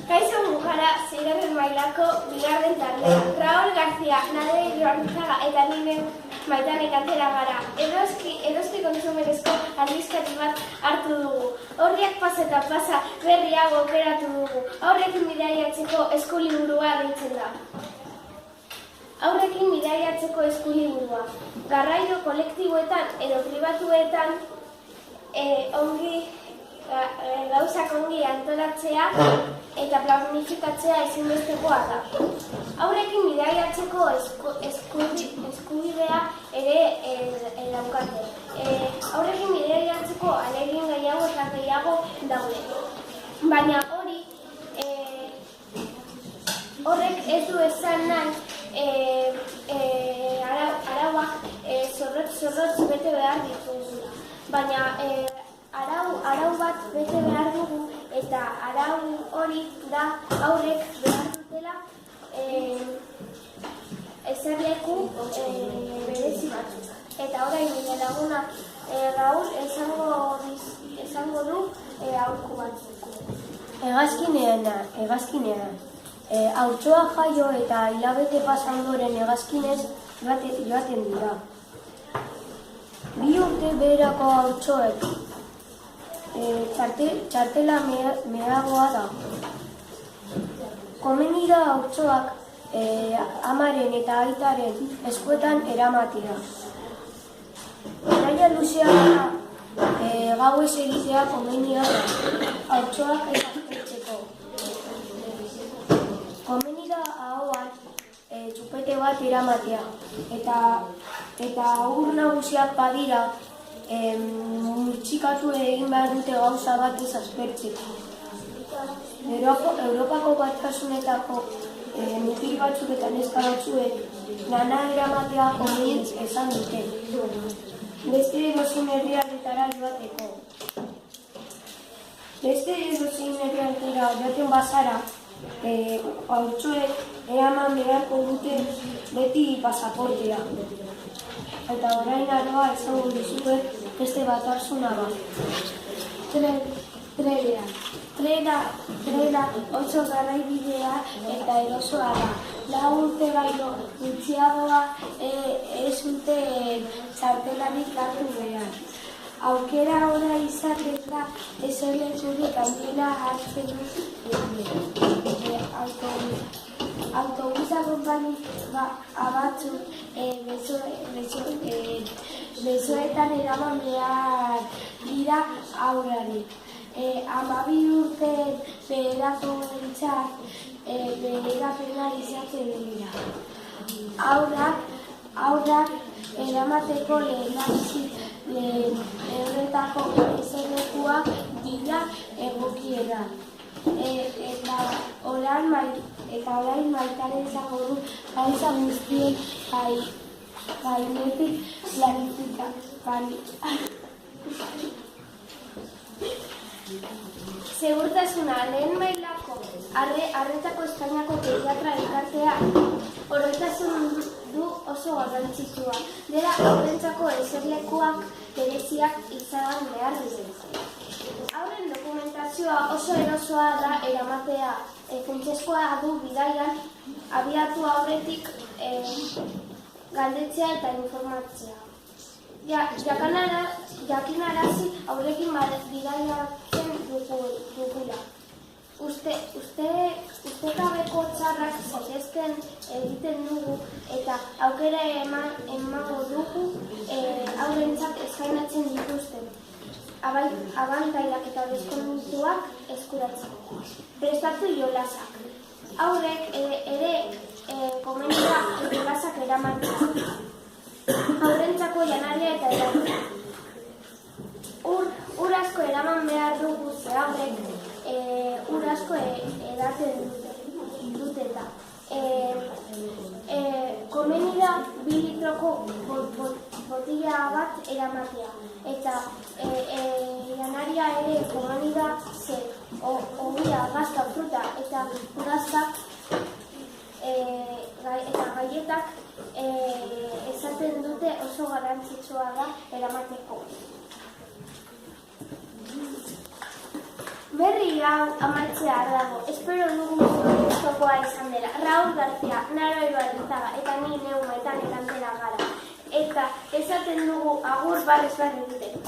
Kaixo Mujara, 6. mailako bigarren taldea. Raúl García, Nade Ibarzaga eta nire Maitane Kantera gara. Eroski kontsumerezko aldizkari bat hartu dugu. Horriak pasa eta pasa berriago aukeratu dugu. Aurrekin bidaiatzeko eskuliburua deitzen da. Aurrekin bidaiatzeko eskuliburua. Garraio kolektiboetan edo pribatuetan gauzak ongi antolatzea eta planifikatzea ezinbestekoa da. Aurrekin bidaiatzeko eskubidea ere daukate. Aurrekin bidaiatzeko ahalegin gehiago eta gehiago daude. Baina horrek ez du esan nahi arauak zorrotz bete behar ditugula. Baina arau bat bete behar dugu eta arau hori da aurrek behar dutela eserleku berezi batzuk. Eta orain nire laguna Raúl esango du aholku batzuk. Hegazkinean. Haurtxoa jaio eta hilabete pasa ondoren hegazkinez joaten dira. 2 urte beherako haurtxoek txartela meagoa da. Komeni da haurtxoak amaren eta aitaren eskuetan eramatea. Bidaia luzea da gauez egitea komenia da haurtxoak ezartzeko. Komeni da ahoan txupete bat eramatea eta haur nagusiak badira murtxikatu egin behar dute gauza bat ez aspertzeko. Europako Batasunetako mutil batzuk eta neska batzuek nana eramatea komeni esan dute. Beste edozein herrialdetara joateko. Beste edozein herrialdetara joaten bazara, haurtxoek eraman beharko dute beti pasaportea. Eta orain aroa esango dizuet beste batasuna bat. Trena oso garraibidea eta erosoa da. 4 urte baino gutxiagoa ez dute txartelarik hartu behar. Aukera ora izaten da eserlekurik handiena hartzen dute. Autobusa konpani batzuk besoetan eraman behar dira haurari. 12 urte beherako entzat beherapena izaten dira. Haurrak eramateko lehendabizi horretako eserlekuak dira egokiena. Eta orain Maitane izango du gauza guztien gainetik Segurtasuna, lehen mailako arretako Espainiako pediatra elkartea oroitasun du oso garrantzitsua. Dela haurentzako eserlekuak bereziak izan behar dute. Haurren dokumentazioa oso erosoa da eramatea. Funtsezkoa du bidaian abiatu aurretik galdetzea eta informatzea. Jakinarazi aurrekin bidaiatzen dugula. Ustekabeko txarrak zaitezken egiten dugu eta aukera emango dugu aurrentzat eskainatzen dituzten abantaiak eta deskontuak eskuratzeko. Prestatu jolasak. Aurrek ere komeni da jolasak eramatea. Aurrentzako janaria eta eratzea. Ur asko eraman behar dugu ze aurrek ur asko edaten dute eta. Komeni da 2 litroko botila bat eramatea. Eta janaria ere komeni da ze ogia, gazta, fruta eta gaztak eta gaietak esaten dute oso garrantzitsua da eramateko. Berri hau amaitzear dago, espero dugu gustukoa izan dela. Raul García, Naro Ibarrizaga eta ni neu Maitane Kantera gara. Eta esaten dugu agur barrez barre egiteko.